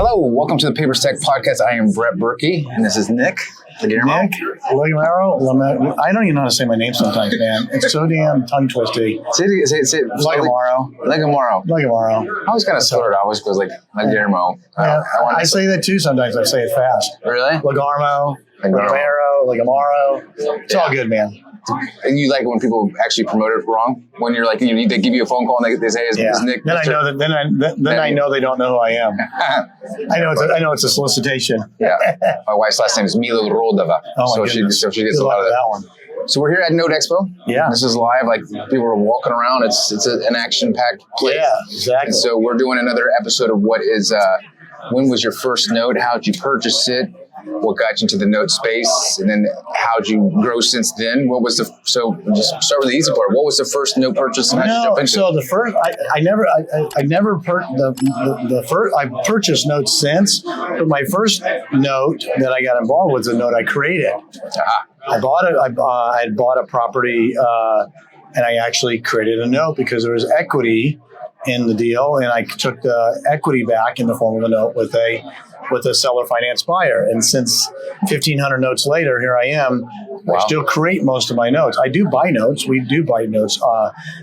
Hello, welcome to the Paperstac podcast. I am Brett Burky, and this is Nick Legamaro. Nick Legamaro. I don't even know how to say my name sometimes, man. It's so damn tongue twisty. Say it. Legamaro. Legamaro. I always kind of slur it. I always goes like Legamaro. Yeah, I say that too sometimes. I say it fast. Really? Legamaro. It's all good, man. And you like it when people actually promote it wrong? When you're like, they give you a phone call and they say, "Is Nick?" Then I know that. Then I know they don't know who I am. I know it's a solicitation. Yeah. My wife's last name is Milo Rodova. Oh my goodness. So she gets a lot of that one. So we're here at Note Expo. Yeah. This is live. Like people are walking around. It's an action-packed place. Yeah, exactly. And so we're doing another episode of what is. When was your first note? How did you purchase it? What got you into the note space, and then how'd you grow since then? Just start with the easy part. What was the first note purchase, and how'd you jump into it? So the first, I purchased notes since, but my first note that I got involved with was a note I created. I bought it. I had bought a property, and I actually created a note because there was equity in the deal, and I took the equity back in the form of a note with a seller finance buyer. And since 1,500 notes later, here I am. Wow. I still create most of my notes. I do buy notes. We do buy notes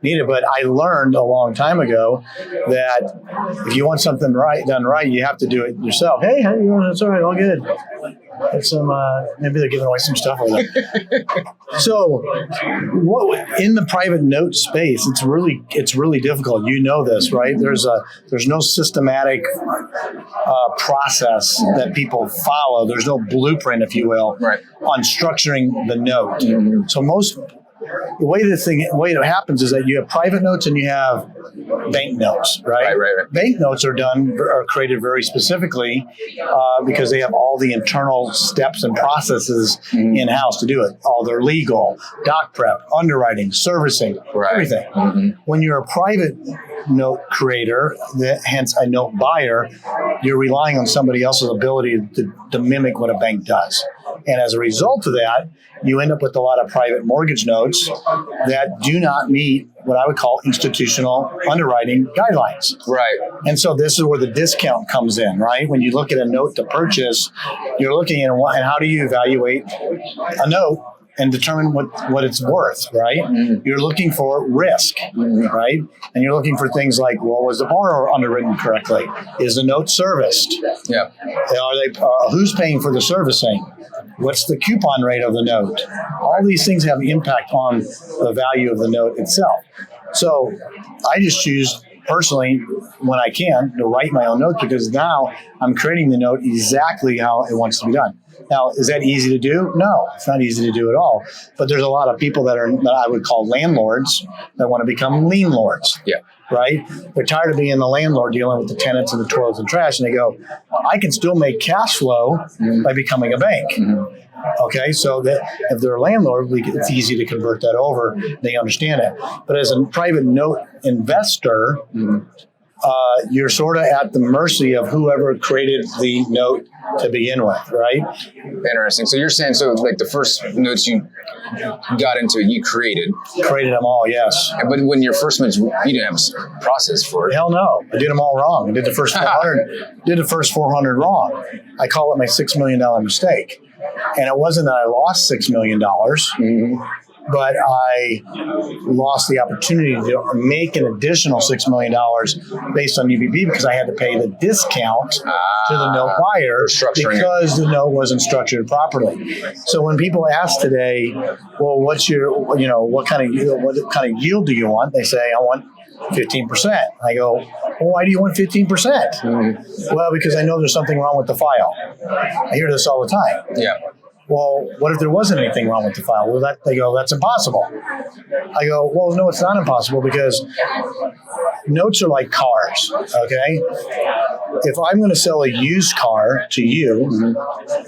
needed, but I learned a long time ago that if you want something done right, you have to do it yourself. Hey, how you doing? It's all right, all good. Have some, maybe they're giving away some stuff over there. So, in the private note space, it's really difficult. You know this, right? There's no systematic process that people follow. There's no blueprint, if you will, right, on structuring the note. Mm-hmm. So the way it happens is that you have private notes and you have bank notes, right? Right. Bank notes are created very specifically because they have all the internal steps and processes in-house to do it. All their legal, doc prep, underwriting, servicing, everything. Mm-hmm. When you're a private note creator, hence a note buyer, you're relying on somebody else's ability to mimic what a bank does. And as a result of that, you end up with a lot of private mortgage notes that do not meet what I would call institutional underwriting guidelines. Right. And so this is where the discount comes in, right? When you look at a note to purchase, you're looking at and how do you evaluate a note and determine what it's worth, right? Mm-hmm. You're looking for risk, right? And you're looking for things like, well, was the borrower underwritten correctly? Is the note serviced? Yeah. Who's paying for the servicing? What's the coupon rate of the note? All these things have impact on the value of the note itself. So I just choose personally, when I can, to write my own notes because now I'm creating the note exactly how it wants to be done. Now, is that easy to do? No, it's not easy to do at all. But there's a lot of people that I would call landlords that want to become lien lords. Yeah. Right? They're tired of being the landlord dealing with the tenants and the toilets and trash. And they go, I can still make cash flow by becoming a bank. Mm-hmm. Okay, so that if they're a landlord, it's easy to convert that over. They understand it. But as a private note investor, you're sort of at the mercy of whoever created the note to begin with, right? Interesting. So you're saying, like the first notes you got into, you created them all, yes. But when your first notes, you didn't have a process for it. Hell no, I did them all wrong. I did the first 400. Did the first 400 wrong. I call it my $6 million mistake. And it wasn't that I lost $6 million, but I lost the opportunity to make an additional $6 million based on UBB because I had to pay the discount to the note buyer because the note wasn't structured properly. So when people ask today, well, what kind of yield do you want? They say, I want 15%. I go, well, why do you want 15%? Well, because I know there's something wrong with the file. I hear this all the time. Yeah. Well, what if there wasn't anything wrong with the file? Well, they go, that's impossible. I go, well, no, it's not impossible because notes are like cars, okay? If I'm going to sell a used car to you,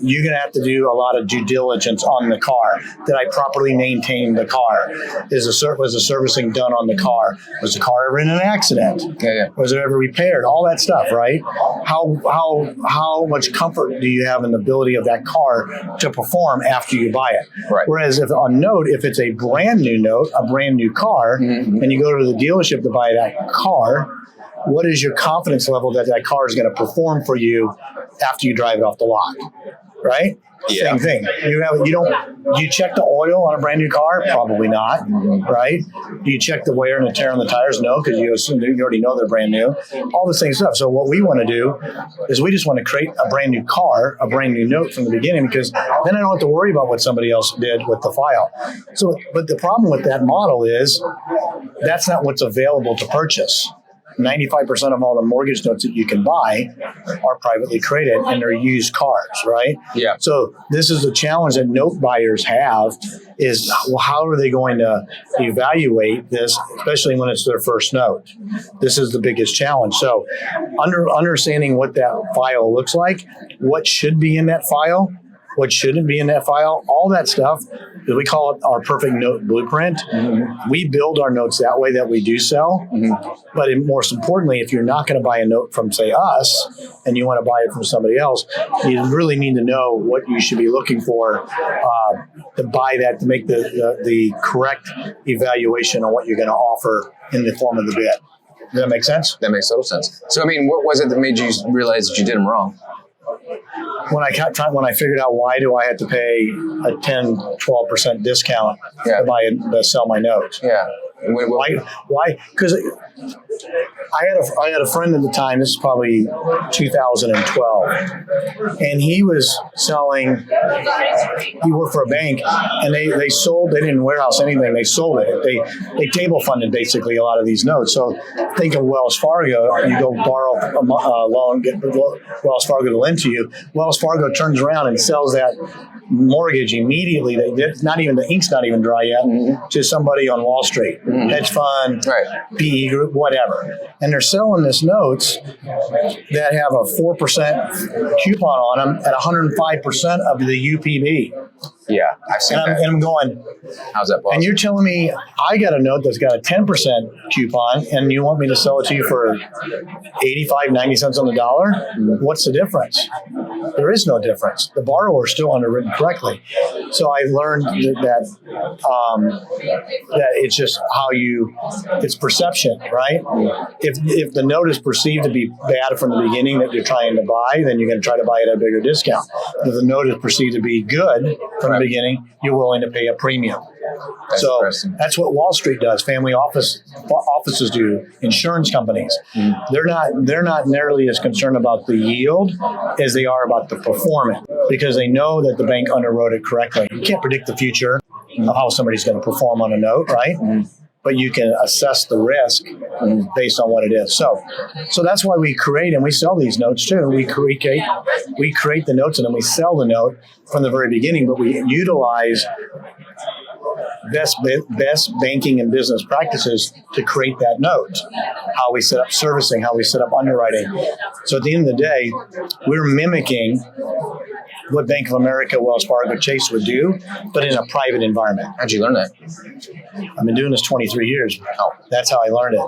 you're going to have to do a lot of due diligence on the car. Did I properly maintain the car? Was the servicing done on the car? Was the car ever in an accident? Yeah. Was it ever repaired? All that stuff, right? How much comfort do you have in the ability of that car to perform after you buy it? Right. Whereas if it's a brand new note, a brand new car, and you go to the dealership to buy that car, what is your confidence level that that car is going to perform for you after you drive it off the lot, right? Yeah. Same thing. Do you check the oil on a brand new car? Probably not, right? Do you check the wear and the tear on the tires? No, because you assume you already know they're brand new. All the same stuff. So what we want to do is we just want to create a brand new car, a brand new note from the beginning, because then I don't have to worry about what somebody else did with the file. So, but the problem with that model is that's not what's available to purchase. 95% of all the mortgage notes that you can buy are privately created, and they're used cars, right? Yeah. So this is the challenge that note buyers have is, well, how are they going to evaluate this, especially when it's their first note? This is the biggest challenge. So understanding what that file looks like, what should be in that file, what shouldn't be in that file, all that stuff, we call it our perfect note blueprint. Mm-hmm. We build our notes that way that we do sell. Mm-hmm. But most importantly, if you're not going to buy a note from, say, us, and you want to buy it from somebody else, you really need to know what you should be looking for to buy that, to make the correct evaluation on what you're going to offer in the form of the bid. Does that make sense? That makes total sense. So, I mean, what was it that made you realize that you did them wrong? When I figured out why do I have to pay a 10, 12% discount to sell my note? Yeah. Why? Because I had a friend at the time. This is probably 2012, and he was selling. He worked for a bank, and they sold. They didn't warehouse anything. They sold it. They table funded basically a lot of these notes. So think of Wells Fargo. You go borrow a loan, get Wells Fargo to lend to you. Wells Fargo turns around and sells that mortgage immediately. Not even the ink's not even dry yet. Mm-hmm. To somebody on Wall Street, hedge fund, PE group, whatever, and they're selling this notes that have a 4% coupon on them at 105% of the UPB. Yeah, I've seen that. And I'm going, how's that possible? And you're telling me I got a note that's got a 10% coupon, and you want me to sell it to you for 85, 90 cents on the dollar? Mm-hmm. What's the difference? There is no difference. The borrower is still underwritten correctly. So I learned that it's just it's perception, right? If the note is perceived to be bad from the beginning that you're trying to buy, then you're going to try to buy it at a bigger discount. If the note is perceived to be good from the beginning, you're willing to pay a premium. That's what Wall Street does. Family offices do. Insurance companies. Mm. They're not nearly as concerned about the yield as they are about the performance, because they know that the bank underwrote it correctly. You can't predict the future of how somebody's going to perform on a note, right? Mm. But you can assess the risk based on what it is. So that's why we create and we sell these notes too. We create the notes and then we sell the note from the very beginning, but we utilize best banking and business practices to create that note, how we set up servicing, how we set up underwriting. So at the end of the day, we're mimicking what Bank of America, Wells Fargo, Chase would do, but in a private environment. How'd you learn that? I've been doing this 23 years. Oh, that's how I learned it.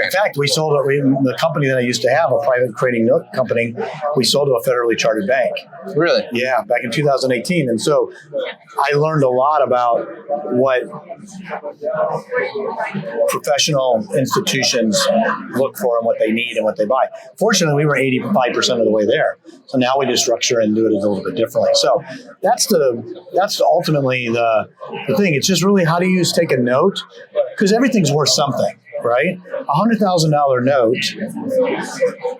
In fact, we sold it. The company that I used to have, a private creating note company, we sold to a federally chartered bank. Really? Yeah, back in 2018. And so I learned a lot about what professional institutions look for and what they need and what they buy. Fortunately, we were 85% of the way there. So now we just structure and do it a little bit differently. So that's ultimately the thing. It's just really how do you take a note? Because everything's worth something, right? $100,000 note,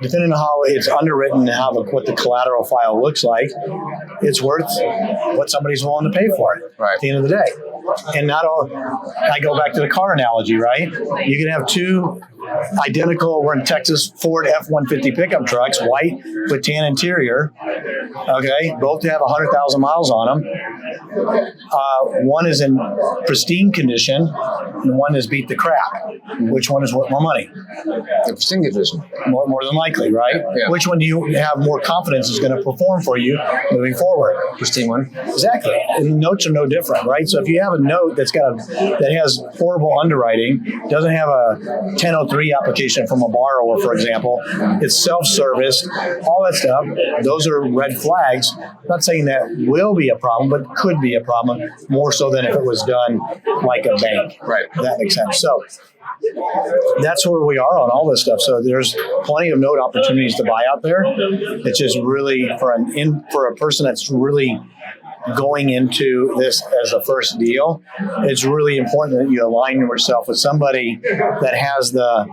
depending on how it's underwritten and what the collateral file looks like, it's worth what somebody's willing to pay for it at the end of the day. And I go back to the car analogy, right? You can have two identical, we're in Texas, Ford F-150 pickup trucks, white with tan interior. Okay, both have 100,000 miles on them. One is in pristine condition, and one is beat the crap. Which one is worth more money? The pristine condition. More than likely, right? Yeah. Which one do you have more confidence is going to perform for you moving forward? Pristine one. Exactly. And notes are no different, right? So if you have a note that has horrible underwriting, doesn't have a 1003 I-3 application from a borrower, for example. It's self-service, all that stuff. Those are red flags. I'm not saying that will be a problem, but could be a problem, more so than if it was done like a bank. Right. That makes sense. So that's where we are on all this stuff. So there's plenty of note opportunities to buy out there. It's just really for a person that's really going into this as a first deal, it's really important that you align yourself with somebody that has the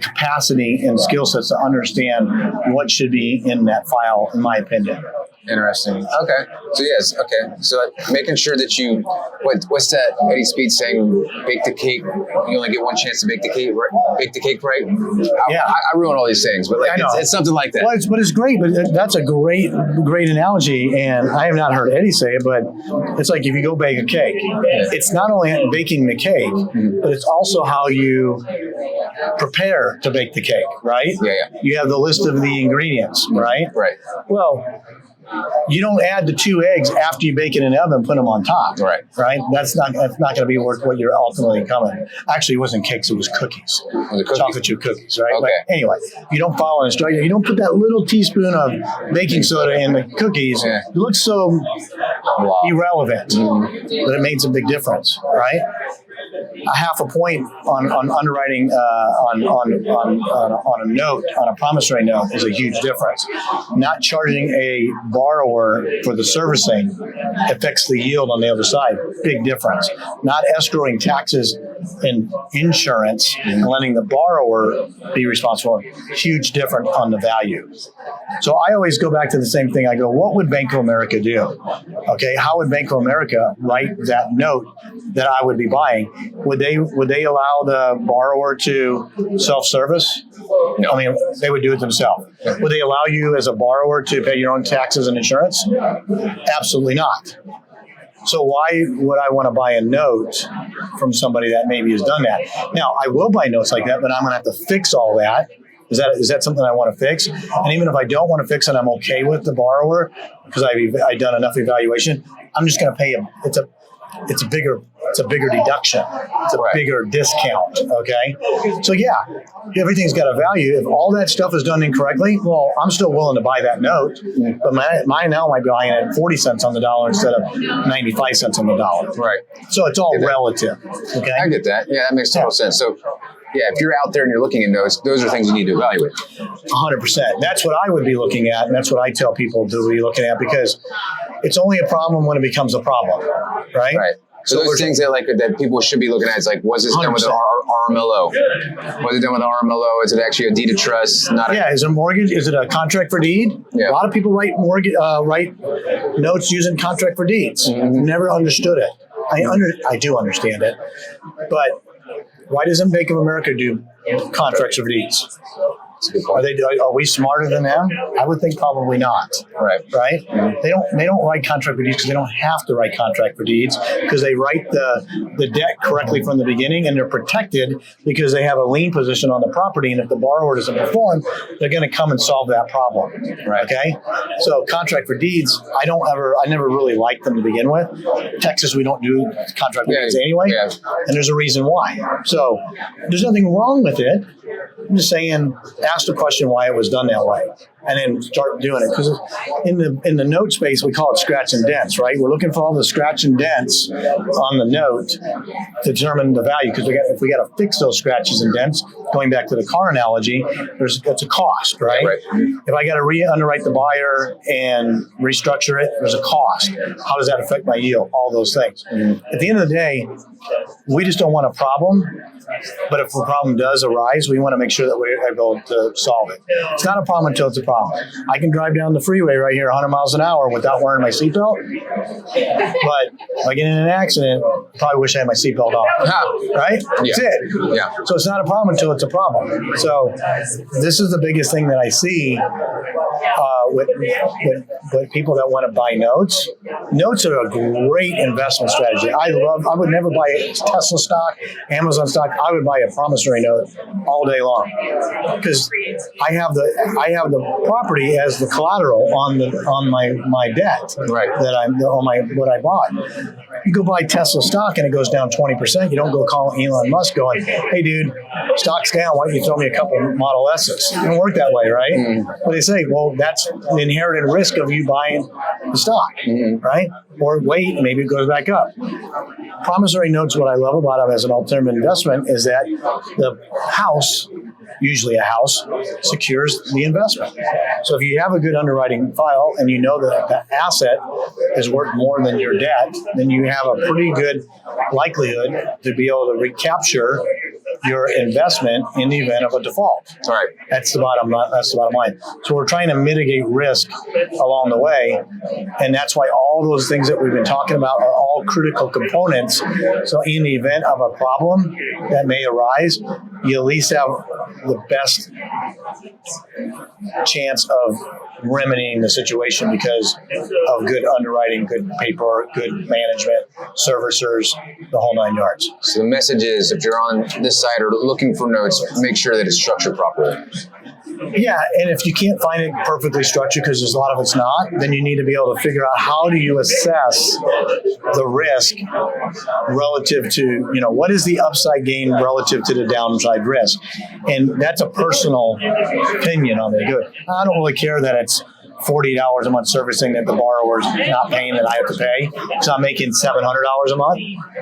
capacity and skill sets to understand what should be in that file, in my opinion. Interesting. Okay. So yes. Okay. So making sure that you, what's that Eddie Speed saying? Bake the cake. You only get one chance to bake the cake. Right? Bake the cake right. I ruin all these things, but like it's something like that. Well, but it's great. But that's a great analogy, and I have not heard Eddie say it, but it's like if you go bake a cake, it's not only baking the cake, but it's also how you prepare to bake the cake, right? Yeah. You have the list of the ingredients, right? Right. Well, you don't add the 2 eggs after you bake it in the oven and put them on top. Right. That's not going to be worth what you're ultimately coming. Actually, it wasn't cakes; it was cookies. Chocolate chip cookies, right? Okay. But anyway, you don't follow instructions. You don't put that little teaspoon of baking soda in the cookies. Yeah. It looks so irrelevant, but it makes a big difference, right? A half a point on underwriting on a note, on a promissory note, is a huge difference. Not charging a borrower for the servicing affects the yield on the other side. Big difference. Not escrowing taxes and insurance and letting the borrower be responsible. Huge difference on the value. So I always go back to the same thing. I go, what would Bank of America do? Okay, how would Bank of America write that note that I would be buying? Would they allow the borrower to self-service? No. I mean, they would do it themselves. Would they allow you as a borrower to pay your own taxes and insurance? Absolutely not. So why would I want to buy a note from somebody that maybe has done that? Now, I will buy notes like that, but I'm going to have to fix all that. Is that something I want to fix? And even if I don't want to fix it, I'm okay with the borrower because I've done enough evaluation. I'm just going to pay him. It's a bigger deduction. It's a bigger discount. Okay. So yeah, everything's got a value. If all that stuff is done incorrectly, well, I'm still willing to buy that note, but mine now might be buying it at 40 cents on the dollar instead of 95 cents on the dollar. Right. So it's all relative. Okay. I get that. Yeah, that makes total sense. So yeah, if you're out there and you're looking at notes, those are things you need to evaluate. 100%. That's what I would be looking at, and that's what I tell people to be looking at, because it's only a problem when it becomes a problem, right? Right. So those things that people should be looking at is like, was this done with an RMLO? Was it done with an RMLO? Is it actually a deed of trust? Is it a mortgage? Is it a contract for deed? Yeah. A lot of people write notes using contract for deeds. Never understood it. I do understand it, but why doesn't Bank of America do contracts for deeds? Are we smarter than them? I would think probably not. Right. Mm-hmm. They don't write contract for deeds because they don't have to write contract for deeds because they write the debt correctly from the beginning, and they're protected because they have a lien position on the property, and if the borrower doesn't perform, they're going to come and solve that problem. Right. Okay. So contract for deeds, I never really liked them to begin with. Texas, we don't do contract for deeds anyway, and there's a reason why. So there's nothing wrong with it. I'm just saying, ask the question why it was done that way, and then start doing it. Because in the note space, we call it scratch and dents, right? We're looking for all the scratch and dents on the note to determine the value. Because if we got to fix those scratches and dents, going back to the car analogy, that's a cost, right? If I got to re-underwrite the buyer and restructure it, there's a cost. How does that affect my yield? All those things. At the end of the day, we just don't want a problem. But if a problem does arise, we want to make sure that we're able to solve it. It's not a problem until it's a problem. I can drive down the freeway right here 100 miles an hour without wearing my seatbelt. But if I get in an accident, I probably wish I had my seatbelt on. Right? That's it. Yeah. So it's not a problem until it's a problem. So this is the biggest thing that I see with but people that want to buy notes are a great investment strategy. I would never buy Tesla stock, Amazon stock. I would buy a promissory note all day long because I have the property as the collateral on my debt that what I bought. You go buy Tesla stock and it goes down 20%. You don't go call Elon Musk going, hey dude, stock's down. Why don't you throw me a couple Model S's? It don't work that way, right? But they say, well, that's the inherited risk of you buying the stock, right? Or wait, maybe it goes back up. Promissory notes, what I love about them as an alternative investment is that the house, usually a house, secures the investment. So if you have a good underwriting file and you know that the asset is worth more than your debt, then you have a pretty good likelihood to be able to recapture your investment in the event of a default. All right. That's the bottom line. So we're trying to mitigate risk along the way, and that's why all those things that we've been talking about are all critical components. So in the event of a problem that may arise, you at least have the best chance of remedying the situation because of good underwriting, good paper, good management, servicers, the whole 9 yards. So the message is, if you're on this site or looking for notes, make sure that it's structured properly. Yeah, and if you can't find it perfectly structured because there's a lot of it's not, then you need to be able to figure out how do you assess the risk relative to, what is the upside gain relative to the downside risk? And that's a personal opinion on it. Good. I don't really care that it's $40 a month servicing that the borrower's not paying that I have to pay because I'm making $700 a month.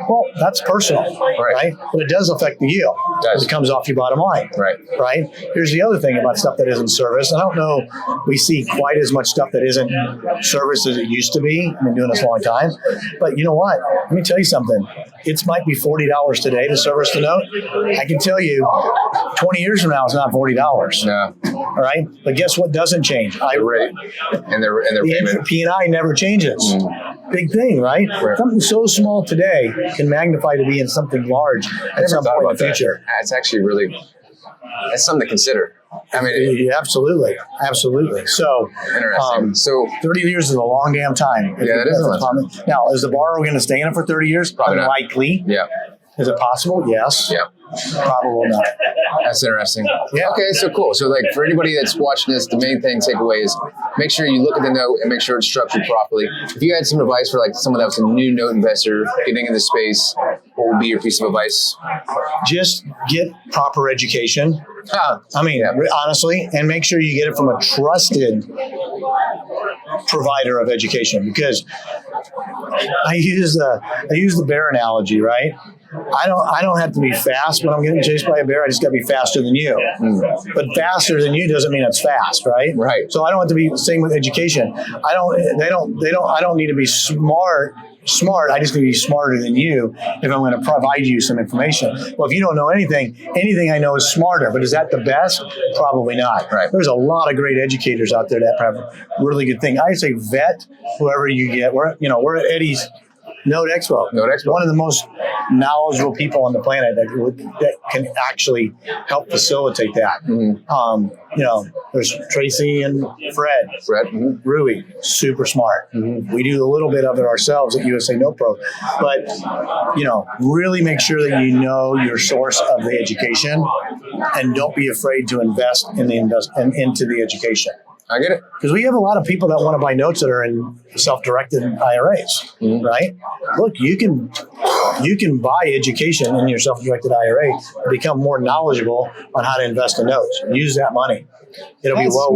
Well, that's personal, right? But it does affect the yield. It comes off your bottom line, right? Here's the other thing about stuff that isn't serviced. I don't know we see quite as much stuff that isn't serviced as it used to be. I've been doing this a long time. But you know what? Let me tell you something. It might be $40 today to service the note. I can tell you 20 years from now, it's not $40. No. All right? But guess what doesn't change? The rate. And their payment. P&I never changes. Big thing, right? Something so small today can magnify to be in something large at some point in the future. That's actually that's something to consider. I mean, yeah, absolutely. So, interesting. So 30 years is a long damn time. Yeah, that is a long time. Now, is the borrower going to stay in it for 30 years? Probably Unlikely. not. Yeah. Is it possible? Yes. Yeah. Probably not. That's interesting. Yeah. Okay, so cool. So for anybody that's watching this, the main takeaway is make sure you look at the note and make sure it's structured properly. If you had some advice for someone that was a new note investor getting into the space, what would be your piece of advice? Just get proper education. Honestly, and make sure you get it from a trusted provider of education, because I use the bear analogy, right? I don't have to be fast when I'm getting chased by a bear. I just got to be faster than you. But faster than you doesn't mean it's fast, right? Right. So I don't have to be the same with education. I don't need to be smart. I just need to be smarter than you if I'm going to provide you some information. Well, if you don't know anything I know is smarter. But is that the best? Probably not. Right. There's a lot of great educators out there that have really good things. I say vet whoever you get. We're at Eddie's Note Expo. One of the most knowledgeable people on the planet that can actually help facilitate that. There's Tracy and Fred. Rui, super smart. We do a little bit of it ourselves at USA Note Pro. But, really make sure that you know your source of the education and don't be afraid to invest into the education. I get it. Because we have a lot of people that want to buy notes that are in self-directed IRAs, right? Look, you can buy education in your self-directed IRA and become more knowledgeable on how to invest in notes. Use that money. It'll be well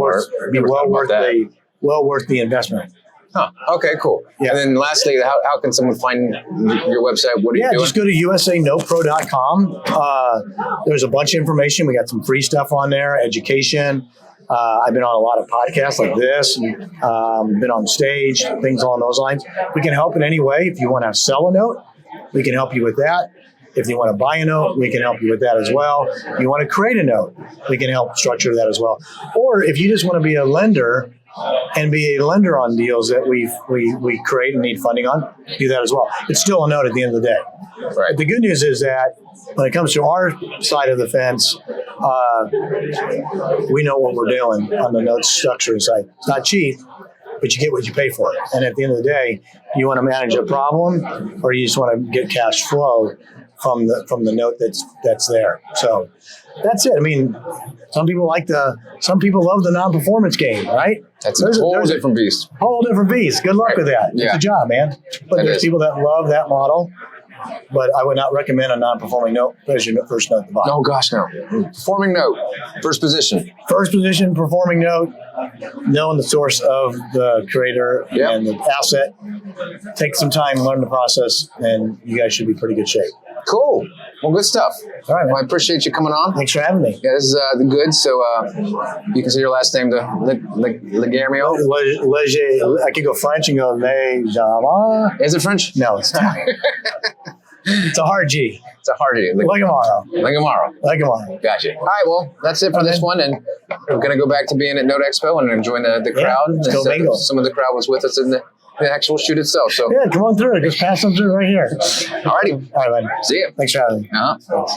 worth the investment. Huh. Okay, cool. Yeah. And then lastly, how can someone find your website? What are you doing? Just go to usanotepro.com. There's a bunch of information. We got some free stuff on there, education. I've been on a lot of podcasts like this, been on stage, things along those lines. We can help in any way. If you want to sell a note, we can help you with that. If you want to buy a note, we can help you with that as well. If you want to create a note, we can help structure that as well. Or if you just want to be a lender and be a lender on deals that we create and need funding on, do that as well. It's still a note at the end of the day. Right. But the good news is that when it comes to our side of the fence, we know what we're doing on the note structuring side. It's not cheap, but you get what you pay for. And at the end of the day, you want to manage a problem, or you just want to get cash flow from the note that's there. So that's it. I mean, some people love the non-performance game, right? That's a whole different beast. Whole different beast. Good luck with that. Yeah. It's a job, man. But That there's is. people that love that model. But I would not recommend a non-performing note as your first note to buy. Oh gosh, no. Performing note, first position. First position, performing note, knowing the source of the creator and the asset. Take some time, learn the process, and you guys should be in pretty good shape. Cool. Well, good stuff. All right, man. Well, I appreciate you coming on. Thanks for having me. Yeah, this is good. So you can say your last name to Legamaro. I could go French and go Legamaro. Is it French? No, it's not. It's a hard G. It's a hard G. Legamaro. Legamaro. Gotcha. All right, well, that's it for this one. And we're going to go back to being at Note Expo and enjoying the crowd. Let's go bingo. Some of the crowd was with us in the actual shoot itself. So Yeah, come on through. Just pass them through right here. all righty. All right, man. See you. Thanks for having me. Uh-huh.